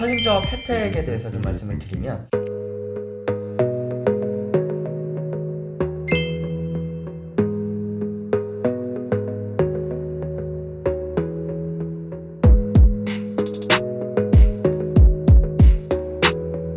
살림조합 혜택에 대해서 좀 말씀을 드리면,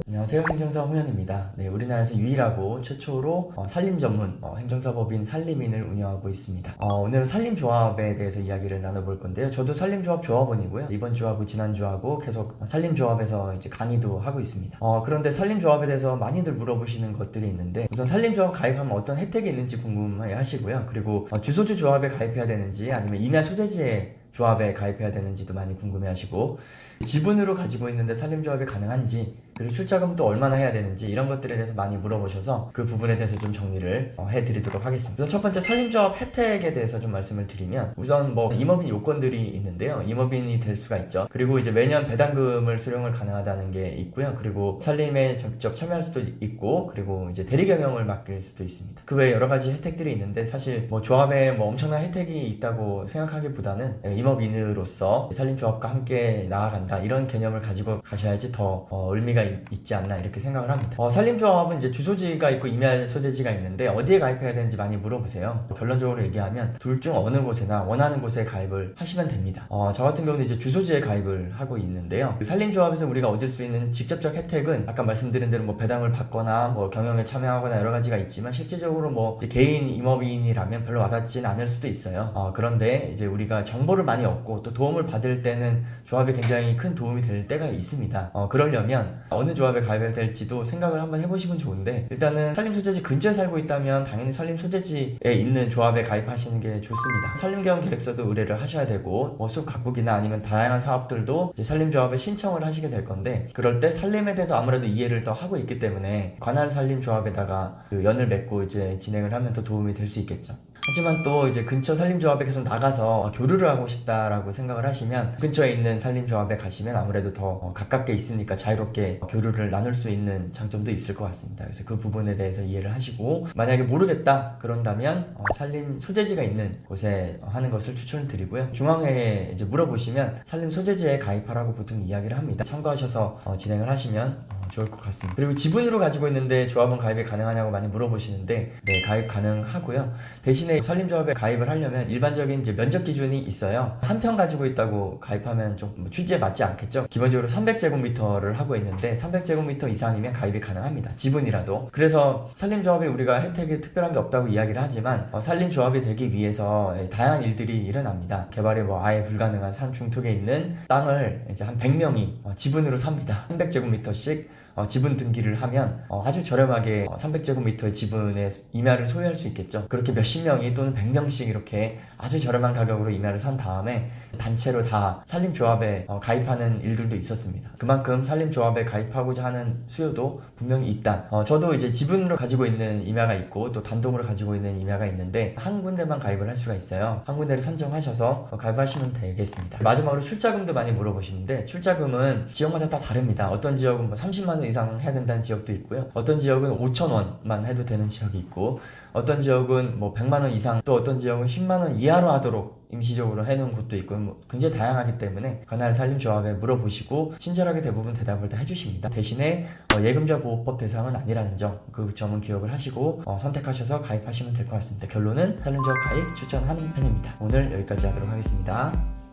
안녕하세요, 행정사 홍현입니다. 네, 우리나라에서 유일하고 최초로 산림 전문 행정사법인 산림인을 운영하고 있습니다. 오늘은 산림조합에 대해서 이야기를 나눠볼 건데요. 저도 산림조합 조합원이고요. 이번 주하고 지난 주하고 계속 산림조합에서 이제 강의도 하고 있습니다. 그런데 산림조합에 대해서 많이들 물어보시는 것들이 있는데, 우선 산림조합 가입하면 어떤 혜택이 있는지 궁금해 하시고요. 그리고 주소주 조합에 가입해야 되는지 아니면 임야 소재지에 조합에 가입해야 되는지도 많이 궁금해하시고, 지분으로 가지고 있는데 산림조합이 가능한지, 그리고 출자금도 얼마나 해야 되는지, 이런 것들에 대해서 많이 물어보셔서 그 부분에 대해서 좀 정리를 해드리도록 하겠습니다. 우선 첫 번째 산림조합 혜택에 대해서 좀 말씀을 드리면, 우선 임업인 요건들이 있는데요. 임업인이 될 수가 있죠. 그리고 이제 매년 배당금을 수령을 가능하다는 게 있고요. 그리고 산림에 직접 참여할 수도 있고, 그리고 이제 대리 경영을 맡길 수도 있습니다. 그 외에 여러 가지 혜택들이 있는데, 사실 조합에 엄청난 혜택이 있다고 생각하기보다는 임업인으로서 산림조합과 함께 나아간다, 이런 개념을 가지고 가셔야지 더 의미가 있지 않나, 이렇게 생각을 합니다. 산림조합은 이제 주소지가 있고 임야 소재지가 있는데 어디에 가입해야 되는지 많이 물어보세요. 결론적으로 얘기하면 둘 중 어느 곳에나 원하는 곳에 가입을 하시면 됩니다. 저 같은 경우는 이제 주소지에 가입을 하고 있는데요. 산림조합에서 우리가 얻을 수 있는 직접적 혜택은 아까 말씀드린 대로 배당을 받거나 경영에 참여하거나 여러 가지가 있지만, 실제적으로 개인 임업인이라면 별로 와닿지는 않을 수도 있어요. 그런데 이제 우리가 정보를 많이 얻고 또 도움을 받을 때는 조합에 굉장히 큰 도움이 될 때가 있습니다. 그러려면 어느 조합에 가입해야 될지도 생각을 한번 해보시면 좋은데, 일단은 산림소재지 근처에 살고 있다면 당연히 산림소재지에 있는 조합에 가입하시는 게 좋습니다. 산림개헌 계획서도 의뢰를 하셔야 되고, 숲 가꾸기나 아니면 다양한 사업들도 이제 산림조합에 신청을 하시게 될 건데, 그럴 때 산림에 대해서 아무래도 이해를 더 하고 있기 때문에 관할 산림조합에다가 연을 맺고 이제 진행을 하면 더 도움이 될 수 있겠죠. 하지만 또 이제 근처 산림조합에 계속 나가서 교류를 하고 싶다라고 생각을 하시면, 근처에 있는 산림조합에 가시면 아무래도 더 가깝게 있으니까 자유롭게 교류를 나눌 수 있는 장점도 있을 것 같습니다. 그래서 그 부분에 대해서 이해를 하시고, 만약에 모르겠다 그런다면 산림 소재지가 있는 곳에 하는 것을 추천을 드리고요. 중앙회에 이제 물어보시면 산림 소재지에 가입하라고 보통 이야기를 합니다. 참고하셔서 진행을 하시면 좋을 것 같습니다. 그리고 지분으로 가지고 있는데 조합원 가입이 가능하냐고 많이 물어보시는데, 네, 가입 가능하고요. 대신에 산림조합에 가입을 하려면 일반적인 이제 면적 기준이 있어요. 한 평 가지고 있다고 가입하면 좀 취지에 맞지 않겠죠. 기본적으로 300제곱미터를 하고 있는데 300제곱미터 이상이면 가입이 가능합니다. 지분이라도. 그래서 산림조합에 우리가 혜택이 특별한 게 없다고 이야기를 하지만, 산림조합이 되기 위해서 다양한 일들이 일어납니다. 개발이 아예 불가능한 산 중턱에 있는 땅을 이제 한 100명이 지분으로 삽니다. 300제곱미터씩 지분 등기를 하면 아주 저렴하게 300제곱미터의 지분의 임야를 소유할 수 있겠죠. 그렇게 몇십 명이 또는 100명씩 이렇게 아주 저렴한 가격으로 임야를 산 다음에 단체로 다 산림조합에 가입하는 일들도 있었습니다. 그만큼 산림조합에 가입하고자 하는 수요도 분명히 있다. 저도 이제 지분으로 가지고 있는 임야가 있고 또 단독으로 가지고 있는 임야가 있는데, 한 군데만 가입을 할 수가 있어요. 한 군데를 선정하셔서 가입하시면 되겠습니다. 마지막으로 출자금도 많이 물어보시는데, 출자금은 지역마다 다 다릅니다. 어떤 지역은 30만 원 이상 해야 된다는 지역도 있고요. 어떤 지역은 5,000원만 해도 되는 지역이 있고, 어떤 지역은 100만 원 이상, 또 어떤 지역은 10만 원 이하로 하도록 임시적으로 해놓은 곳도 있고, 굉장히 다양하기 때문에 관할 산림조합에 물어보시고 친절하게 대부분 대답을 다 해주십니다. 대신에 예금자 보호법 대상은 아니라는 점, 그 점은 기억을 하시고 선택하셔서 가입하시면 될 것 같습니다. 결론은 산림조합 가입 추천하는 편입니다. 오늘 여기까지 하도록 하겠습니다.